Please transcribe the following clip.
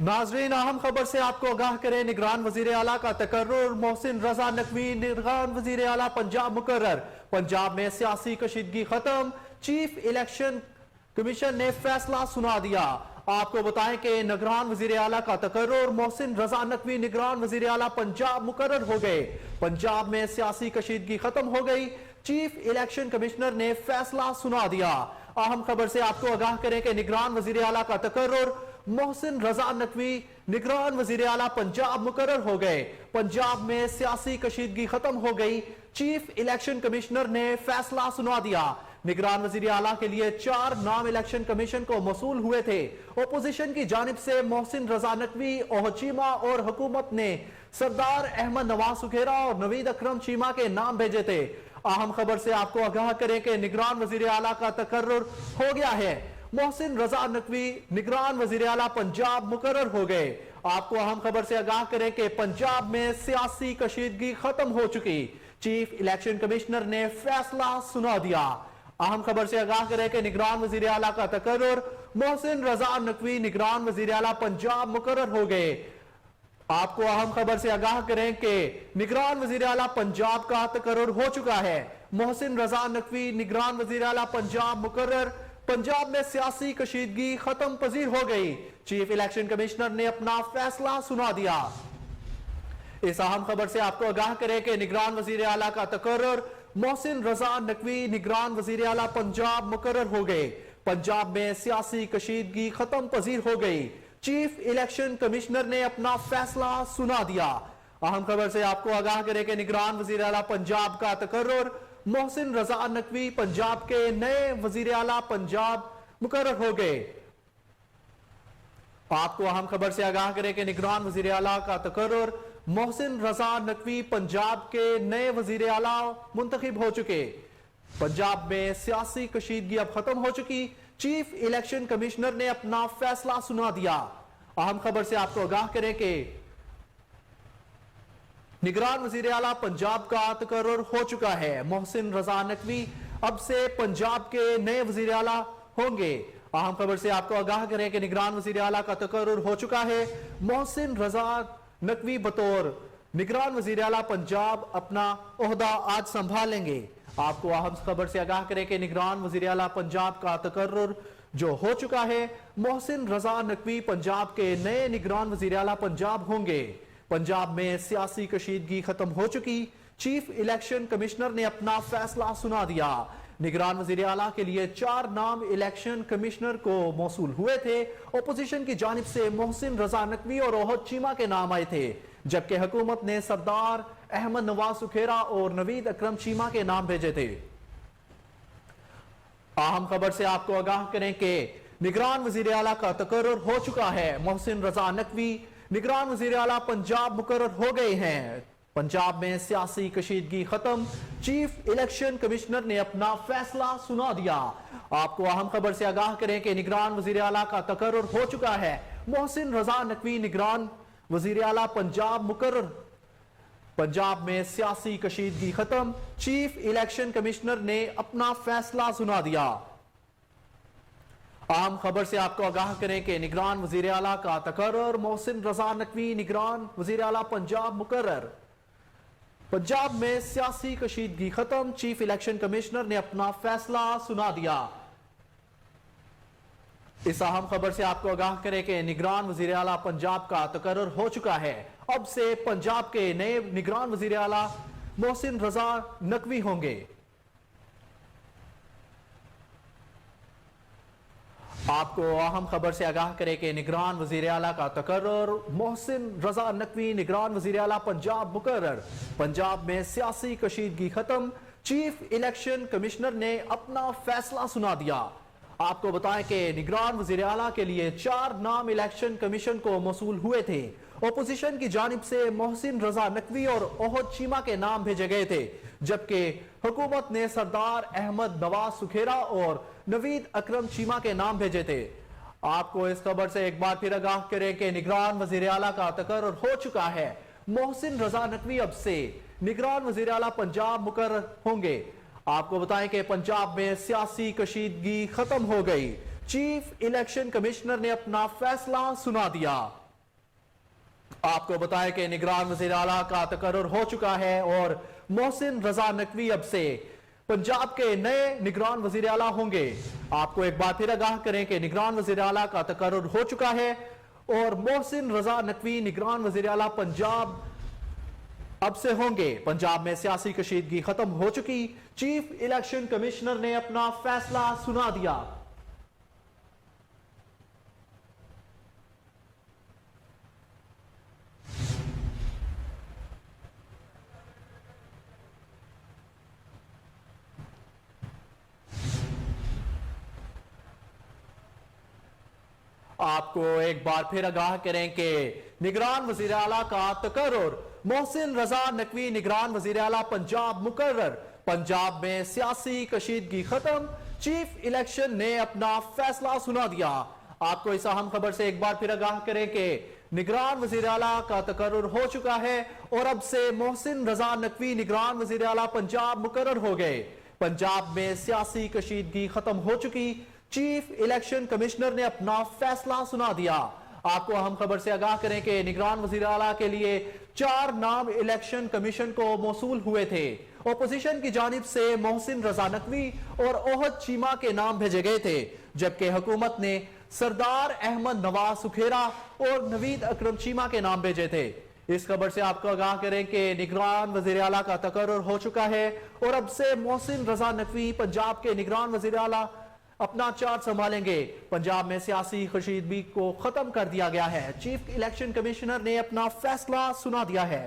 नाजरीन, अहम खबर से आपको आगाह करें। निगरान वजीर आला का तकर्रुर, मोहसिन रजा नकवी निगरान वजीर आला पंजाब मुकर्रर। पंजाब में सियासी कशीदगी खत्म, चीफ इलेक्शन कमीशन ने फैसला सुना दिया। आपको बताएं कि निगरान वजीर आला का तकर्रुर, मोहसिन रजा नकवी निगरान वजीर आला पंजाब मुकर्रर हो गए। पंजाब में सियासी कशीदगी खत्म हो गई, चीफ इलेक्शन कमिश्नर ने फैसला सुना दिया। अहम खबर से आपको आगाह करें कि निगरान वजीर आला का तकर्रुर, मोहसिन रजा नकवी निगरान वजीर आला पंजाब मुकर्रर हो गए। पंजाब में सियासी कशीदगी खत्म हो गई, चीफ इलेक्शन कमिश्नर ने फैसला सुना दिया। निगरान वजीर आला के लिए 4 नाम इलेक्शन कमीशन को मौसूल हुए थे। ओपोजिशन की जानिब से मोहसिन रजा नकवी, ओह चीमा और हुकूमत ने सरदार अहमद नवाज सुखेरा और नवीद अकरम चीमा के नाम भेजे थे। अहम खबर से आपको आगाह करें कि निगरान वजीर आला का तकर्रुर हो गया है। मोहसिन रजा नकवी निगरान वजीर आला पंजाब मुकर्रर हो गए। आपको अहम खबर से आगाह करें कि पंजाब में सियासी कशीदगी खत्म हो चुकी, चीफ इलेक्शन कमिश्नर ने फैसला सुना दिया। अहम खबर से आगाह करें कि निगरान वजीर आला का तकर्रुर, मोहसिन रजा नकवी निगरान वजीर आला पंजाब मुकर्रर हो गए। आपको अहम खबर से आगाह करें कि निगरान वजीर आला पंजाब का तकर्रुर हो चुका है। मोहसिन रजा नकवी निगरान वजीर आला पंजाब मुकर्रर। पंजाब में सियासी कशीदगी खत्म पजीर हो गई, चीफ इलेक्शन कमिश्नर ने अपना फैसला सुना दिया। इस अहम खबर से आपको आगाह करें कि निगरान वजीर आला का तकर्रुर, मोहसिन रजा नकवी निगरान वजीर आला पंजाब मुकर्रर हो गए। पंजाब में सियासी कशीदगी खत्म पजीर हो गई, चीफ इलेक्शन कमिश्नर ने अपना फैसला सुना दिया। अहम खबर से आपको आगाह करें कि निगरान वजीर आला पंजाब का तकर्रुर, मोहसिन रजा नकवी पंजाब के नए वजीर आला पंजाब मुकर्रर हो गए। आपको अहम खबर से आगाह करें कि निगरान वजीर आला का तकर्रुर, मोहसिन रजा नकवी पंजाब के नए वजीर आला मुंतखब हो चुके। पंजाब में सियासी कशीदगी अब खत्म हो चुकी, चीफ इलेक्शन कमिश्नर ने अपना फैसला सुना दिया। अहम खबर से आपको आगाह करें कि निगरान वजीर आला पंजाब का तकर्रुर हो चुका है। मोहसिन रजा नकवी अब से पंजाब के नए वजीर आला होंगे। अहम खबर से आपको आगाह करें कि निगरान वजीर आला का तकर्रुर हो चुका है। मोहसिन रजा नकवी बतौर निगरान वजीर आला पंजाब अपना ओहदा आज संभालेंगे। आपको अहम खबर से आगाह करें कि निगरान वजीर आला पंजाब का तकर्रुर जो हो चुका है, मोहसिन रजा नकवी पंजाब के नए निगरान वजीर आला पंजाब होंगे। पंजाब में सियासी कशीदगी खत्म हो चुकी, चीफ इलेक्शन कमिश्नर ने अपना फैसला सुना दिया। निगरान वजीर आला के लिए 4 नाम इलेक्शन कमिश्नर को मौसूल हुए थे। ओपोजिशन की जानिब से मोहसिन रजा नकवी और ओहद चीमा के नाम आए थे, जबकि हुकूमत ने सरदार अहमद नवाज सुखेरा और नवीद अकरम चीमा के नाम भेजे थे। अहम खबर से आपको आगाह करें कि निगरान वजीर आला का तकर्रुर हो चुका है। मोहसिन रजा नकवी निगरान वजीर आला पंजाब मुकर्रर हो गए हैं। पंजाब में सियासी कशीदगी खत्म, चीफ इलेक्शन कमिश्नर ने अपना फैसला सुना दिया। आपको अहम खबर से आगाह करें कि निगरान वजीर आला का तकर्रुर हो चुका है। मोहसिन रजा नकवी निगरान वजीर आला पंजाब मुकर्रर। पंजाब में सियासी कशीदगी खत्म, चीफ इलेक्शन कमिश्नर ने अपना फैसला सुना दिया। आम खबर से आपको आगाह करें कि निगरान वजीर आला का तकर्रुर, मोहसिन रजा नकवी निगरान वजीर आला पंजाब मुकर्रर। पंजाब में सियासी कशीदगी खत्म, चीफ इलेक्शन कमिश्नर ने अपना फैसला सुना दिया। इस अहम खबर से आपको आगाह करें कि निगरान वजीर आला पंजाब का तकर्रुर हो चुका है। अब से पंजाब के नए निगरान वजीर आला मोहसिन रजा नकवी होंगे। आपको अहम खबर से आगाह करें कि निगरान वजीर आला का तकर्रुर, मोहसिन रजा नकवी निगरान वजीर आला पंजाब मुकर्रर। पंजाब में सियासी कशीदगी खत्म, चीफ इलेक्शन कमिश्नर ने अपना फैसला सुना दिया। आपको बताएं कि निगरान वजीर आला के लिए 4 नाम इलेक्शन कमीशन को मौसूल हुए थे। ओपोजिशन की जानिब से मोहसिन रजा नकवी और ओहद चीमा के नाम भेजे गए थे, जबकि हुकूमत ने सरदार अहमद नवाज सुखेरा और नवीद अकरम चीमा के नाम भेजे थे। आपको इस खबर से एक बार फिर आगाह करें कि निगरान वजीर आला का तकर्रुर हो चुका है। मोहसिन रजा नकवी अब से निगरान वजीर आला पंजाब मुकर्रर होंगे। आपको बताएं कि पंजाब में सियासी कशीदगी खत्म हो गई, चीफ इलेक्शन कमिश्नर ने अपना फैसला सुना दिया। आपको बताएं कि निगरान वज़ीर आला का तकर्रुर हो चुका है और मोहसिन रजा नकवी अब से पंजाब के नए निगरान वज़ीर आला होंगे। आपको एक बार फिर आगाह करें कि निगरान वज़ीर आला का तकर्रुर हो चुका है और मोहसिन रजा नकवी निगरान वज़ीर आला पंजाब अब से होंगे। पंजाब में सियासी कशीदगी खत्म हो चुकी, चीफ इलेक्शन कमिश्नर ने अपना फैसला सुना दिया। आपको एक बार फिर आगाह करें कि निगरान वज़ीर आला का तकर्रुर, मोहसिन रजा नकवी निगरान वज़ीर आला पंजाब मुकर्रर। पंजाब में सियासी कशीदगी खत्म, चीफ इलेक्शन ने अपना फैसला सुना दिया। आपको इस अहम खबर से एक बार फिर आगाह करें कि निगरान वज़ीर आला का तकर्रुर हो चुका है और अब से मोहसिन रजा नकवी निगरान वज़ीर आला पंजाब मुकर्रर हो गए। पंजाब में सियासी कशीदगी खत्म हो चुकी, चीफ इलेक्शन कमिश्नर ने अपना फैसला सुना दिया। आपको अहम खबर से आगाह करें कि निगरान वज़ीर आला के लिए 4 नाम इलेक्शन कमीशन को मौसूल हुए थे। ओपोजिशन की जानिब से मोहसिन रजा नकवी और ओहद चीमा के नाम भेजे गए थे, जबकि हुकूमत ने सरदार अहमद नवाज सुखेरा और नवीद अकरम चीमा के नाम भेजे थे। इस खबर से आपको आगाह करें कि निगरान वज़ीर आला का तकर्रुर हो चुका है और अब से मोहसिन रजा नकवी पंजाब के निगरान वज़ीर आला अपना चार्ज संभालेंगे। पंजाब में सियासी कशीदगी को खत्म कर दिया गया है। चीफ इलेक्शन कमिश्नर ने अपना फैसला सुना दिया है।